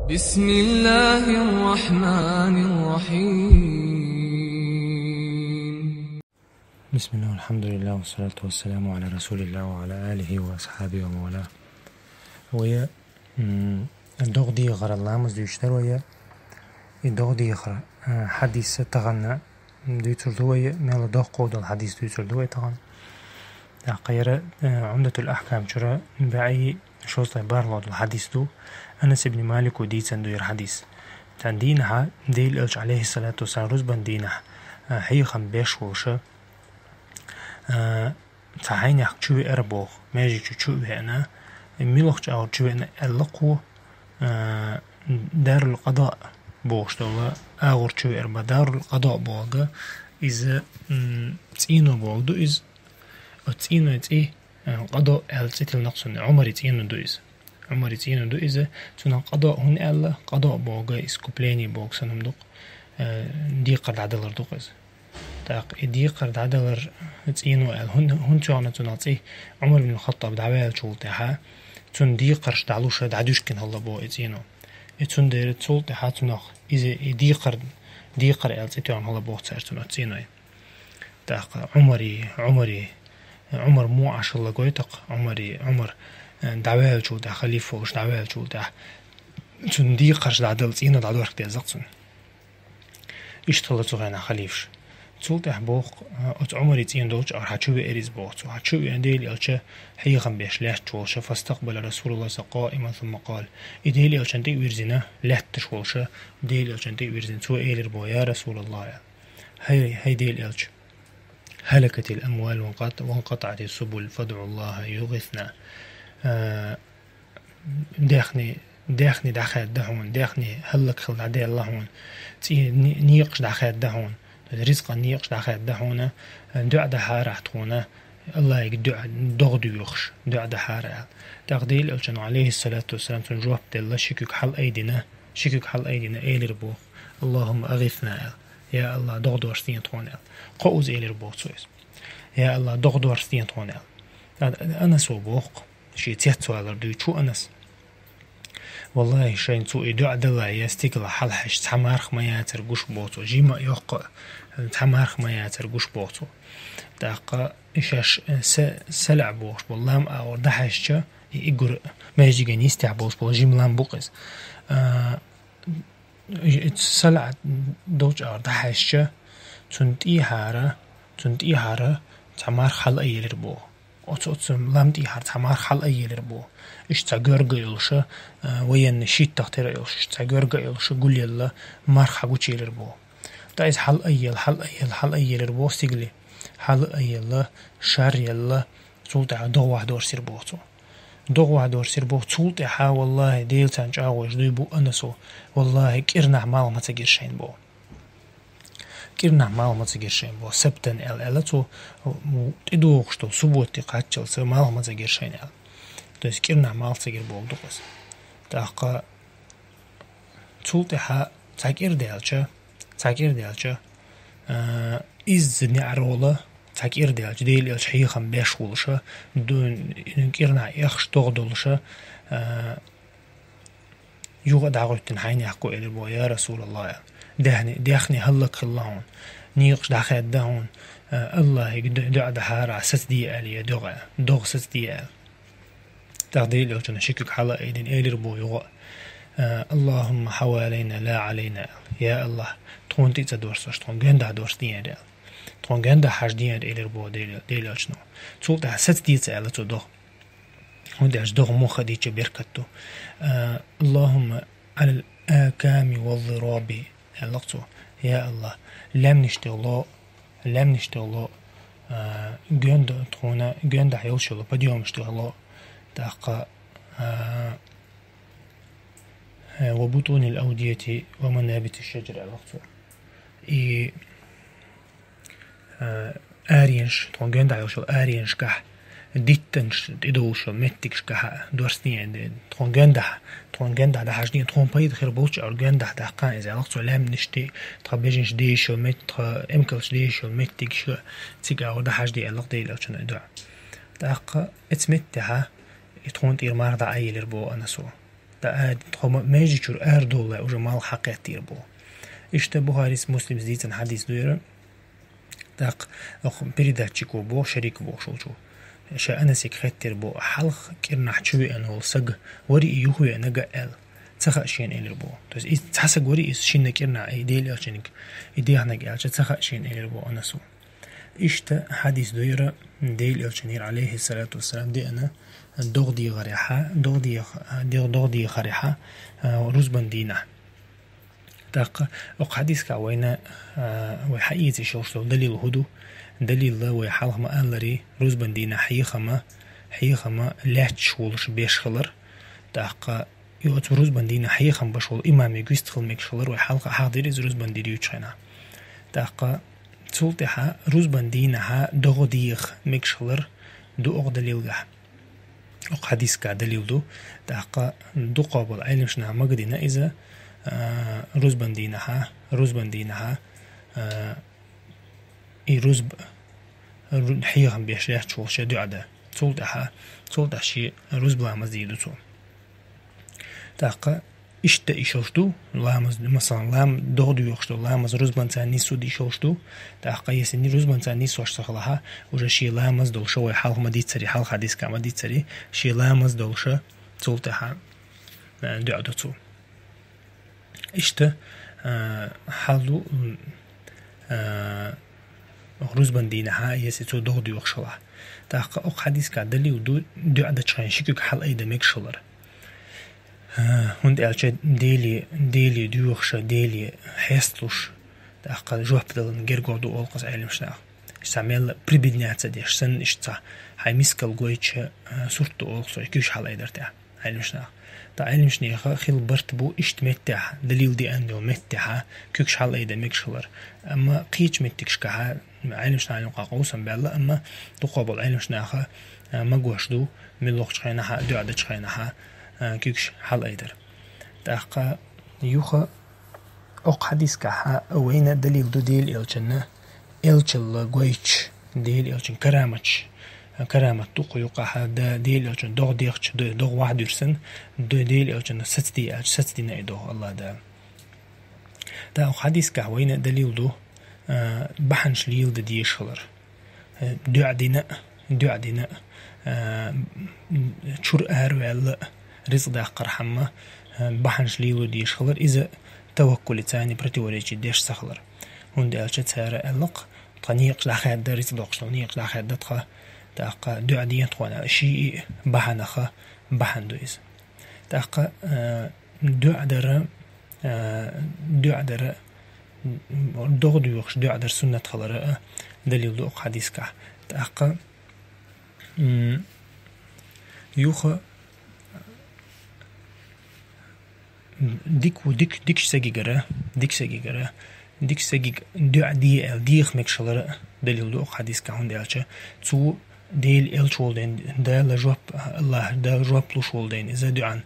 بسم الله الرحمن الرحيم. بسم الله والحمد لله والصلاة والسلام على رسول الله وعلى آله وأصحابه ومولاه. ويا الدغ دي غر اللامز ديشتر ويا الدغ دي غر حديث تغنى ديتر ويا مال دغ قود الحديث ديتر ويا تغنى غير عمدة الأحكام شرا بأي شوط بارلود الحديث دو أنس بن مالك وديتن دو الحديث تان دينها ديل ألش عليه الصلاة والسلام رزبان دينها هي خم بيش وشا تعين يحك شوي أربوغ ماجي شوي أنا ميلوخ أو شوي أنا اللقو دار القضاء بوغش دولا أغور شوي أربا دار القضاء بوغا إذا تينو بوغ دو إذا تينو يتي قضاء ألتي النقصن عمر تينو دو إذا عمر تينو دو إذا تنا قضاء هن ألا قضاء بوغا إسكوبليني بوغ سنم دوق دي قرد عدلر دوق إذا تاق دي قرد عدلر تينو أل هن توانا تناطي عمر بن الخطاب دعوال شولتها تون دي قرش دعلوش دعدوشكن هلا بو إتينو تون دير تولتها تناخ إذا دي قرد ألتي توان هلا بو تسارتون أتينو تاق عمر مو عش الله قويتق عمر دعوال شولتها خليفة وش دعوال شولتها تون دي قرش دعدل تينو دعدوش كتير زقتون اشتغلتو غينا خليفش تولته بوخ ات عمر يتين دوش أو حتشوي إريز بوخ حتشوي أنديل ألشة حيغم بيش لحت شولشة فاستقبل رسول الله قائما ثم قال إديل ألشة دي ويرزنا لحت شولشة ديل ألشة دي ويرزن سوى إيلر بو يا رسول الله هاي ديل ألشة هلكت الأموال وانقطعت السبل فادعوا الله يغثنا داخني دخل دهون داخني هلك خل عدي الله هون تي نيقش دخل دهون رزق نيقش دخل دهون دع دحارة تخونه الله يقدع دغدو يخش دع دحارة تقديل الجن عليه الصلاة والسلام تنجوه بدل شكك حل أيدينا إيلر بو اللهم أغثنا يا الله دغدو ورستين تخونه قوز إيلر بو سويس يا الله دغدو ورستين تخونه أنا سو بوق شي تيتو على دو شو أنس والله شين سوء دع دلا يستيقظ حلحش تحمارخ ما ياتر قوش بوتو جيما يوقع تحمارخ ما ياتر قوش بوتو داقا إشاش سلع بوش والله أو دحشة يقر ما يجي جاني يستعبوش بول جيم لام بوقز سلع دوج أو دحشة تنتي هارة تحمارخ حل أي لربو أتسم لام تي هار تحمارخ حل أي لربو إيش تجرجا يلشة وين شيء تختار يلش تجرجا يلشة قول يلا مارخ حقوش يلربو تعيس حل أي لربو استقلي حل أي يلا شر يلا سولت دو واحد دور سير بوتو سولت والله ديل تنج عاوج دويبو أنسو والله كيرنا مال ما تجير شين بو سبتن ألتو تدوخشتو سبوتي قاتشل سو مال ما تجير شين то есть кирна мал цигер болдугыз таqa цултиха цакир делча из неарола цакир делч дел хихам бешулша дун кирна яхш тогдулша юга дагуттин хайни яхку элер бо я رسول الله دهني هلك خلاون نيقش داخل دهون الله يقدع دحار ست دي الي دوغ ست دي تقديل يوجنا شكك حلا أيدين إيلر بو يغا اللهم حوالينا لا علينا يا الله تون تيتا دورسوش تون جندا دورس ديان ديال تون جندا حاج ديان إيلر بو ديل يوجنا تولتا ست ديتا ألتو دو وداش دو موخا ديتش بيركتو اللهم على الآكام والضراب اللقتو يا الله لم نشتغلو جندا حيوشلو بديوم اشتغلو تاقا وبطون الأودية ومنابت الشجر الأخضر آرينش تونجند عيوشو آرينش كح ديتنش إدوشو متكش كح دورسنين تونجند ده حاجدين تون بايد خير بوش أرجند ده دقان إذا الأخضر لام نشتي تخبيجنش ديشو مت إمكلش ديشو متكش تيجا وده حاجدي الأخضر لو شنو إدوع تاقا اتمتها يتخون تير ماردا أي لربو أنسو تا تخم ماجي شور أردولا وجمال حقيقة تيربو إشتا بوهاريس مسلم زيتن حديث دويرة تاق أخ بريدا تشيكو بو شريك بو شولشو شا أنا سيك خيتر بو حلق كيرنا حشوي أنو سج وري يوهي نجا ال تخا شين إلربو توس إس تحسق وري إس شين كيرنا إيديل أشينك إيديه نجا أشة تخا شين إلربو أنا سو إشتا حديث دويرة ديل أشنير عليه الصلاة والسلام دي أنا دغدي غريحة دغدي خريحة روزبن دينا تاق حديث كوينا وحقيقة شوشتو دليل هدو دليل وحالهم أنلري روزبن دينا حيخما لاتش ولش بيشخلر تاق يوت روزبن دينا حيخم بشول إمامي قيستخل ميكشخلر وحالق حاضر إز روزبن ديريو تشينا تاق تسولتها روزبن دينا دغديخ ميكشخلر دو أغ دليل جح حديث كدليل دو تاق دو قابل علمشنا مقدنا إذا روزبن دينها روزب حيهم بيشرح شو شدو عدا صولتها شيء روزب لامز ديدو تو تاقا إشتا إشوشتو لامز مثلا لام دغدو يوشتو لامز روزبن تاني سود إشوشتو تاقا يسني روزبن تاني سوشتخلها وجا شي لامز دول شوي حالك ما ديتسري حالك حديث كما ديتسري شي لامز دول شا صولتها دو عدو تو إشتا حالو روزبن دينها يسيتو دغدو يوخشلها تاقا أق حديث كدلي ودو دو عدا تشخين شكوك حال أيدا ميكشلر هند ألشا ديلي دوخشا ديلي حيستلوش تاقا جوه بدلن جرغو دو أولقص علمشنا استعمل بريبيدنياتsa ديش سن إشتا هاي ميسكال قويتش سورتو أولقصو يكيوش حال أيدر تا علمشنا تا علمشني خيل برتبو إشت متح دليل دي أندو متحا كيوكش حال أيدا ميكشلر أما قيتش متكش كها علمشنا علم قاقوسا بألا أما تقابل علمشنا ما قوش دو من لوقش خيناها دو عدد خيناها كيكش حال أيدر تاقا يوخا أق حديث كها وين دليل دو ديل إلجنة إلجل قويتش ديل إلجن كرامة توقو يوقع دا ديل إلجن دوغ ديخش دوغ واحد يرسن دو ديل إلجن ستدي نايدو الله دا تا أق حديث كها وين دليل دو بحنش ليل دا ديشخلر دو عدنا شور أهروال رزق دا قرحمة بحنش ليلو ديش خلر إذا توكل تاني برتوريجي ديش سخلر هند ألشت سارة ألق طنيق لخير دا رزق دوقش طنيق لخير دتخا تاقا دو عديان تخوانا شيء بحنخا بحن دو إذا تاقا دو عدر دو يوخش دو عدر سنة خلر دليل دو حديث كه تاقا يوخا ديك سجيجرة دو عدي ديخ مكشلرة دليل دو حديث كهون دالشة تو ديل الشولدين دا لجواب الله دا جواب لشولدين إذا دو عن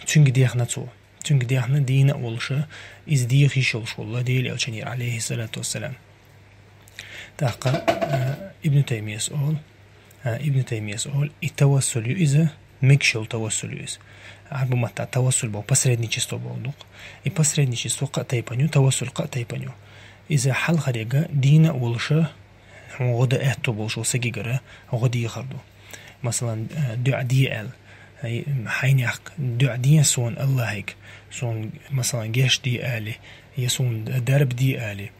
تنج ديخنا تو تنج ديخنا دينا أولشة إذ ديخ يشلش والله ديل الشنير عليه الصلاة والسلام تاقا ابن تيمية سؤال التوسل إذا مكشل توسل إذا عربو متى توسل بو посредничество بودوق посредничество قطيبانيو توسل قطيبانيو إذا حل خريجة دينا ولشة غدا أتو بولشو سجيجرة غدا يخردو مثلا دو عدي حينيق دو عدي سون الله هيك سون مثلا جيش دي آلي يسون درب دي آلي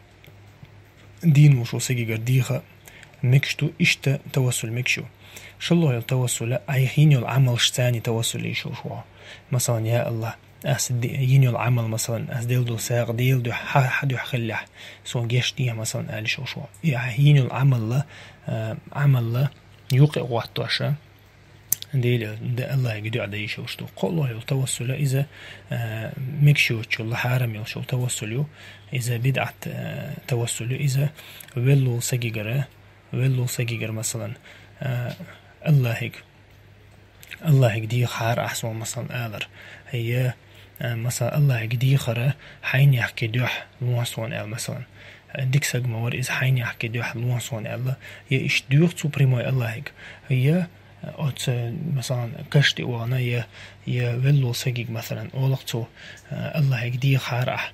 دين وشو سجيجر ديخا مكشتو إشتا توسل مكشو شلو التوسل أي حين العمل شتاني توسل يشو شو مثلا يا الله أسد يني العمل مثلا أسديل دو ساق ديل دو حد يخلح سون جيش دي مثلا قال شو يني العمل لا عمل لا يوقع وقتاشا ديل الله يقدر على يشو شو قالوا التوسل إذا مكشو شو الله حرام يشو توسليو إذا بدعة توسل إذا ولو سجيجر مثلا الله هيك دي خار أحسن مثلا آلر هي مثلا الله هيك دي خرا حين يحكي دوح لوانسون آل مثلا ديك سجمور إذا حين يحكي دوح لوانسون آل هي إيش دوح سوبريمو الله هيك هي أوت مثلا كشتي وانا ولو سجيج مثلا أولقتو الله يجدي خارح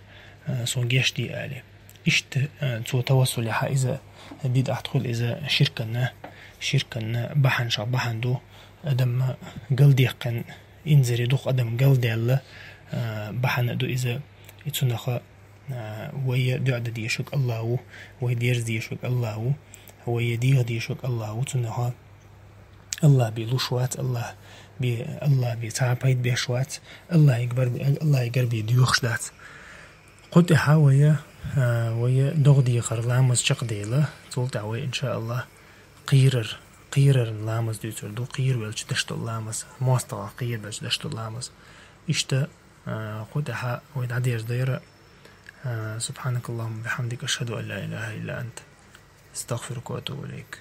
سو جيشتي آلي إشت تو توصل يا إذا بيد أدخل إذا شركنا بحن شا بحن دو أدم قلدي قن إنزري دوخ أدم قلدي الله بحن دو إذا يتسنخ ويا دعد دي شك الله ويا دير دي شك الله ويا دي شك الله وتنها الله بيلوشوات الله بيتعبيد بيشوات الله يقرب ديوخش دات قلت ويا دغدي خرلامز شقديله تولت عوي إن شاء الله قيرر لامز ديتر دو قير ولش دشت اللامز موستغى قير ولش دشت اللامز إشتا قلت ويدعدير ديرة سبحانك اللهم بحمدك أشهد أن لا إله إلا أنت استغفرك وأتوب إليك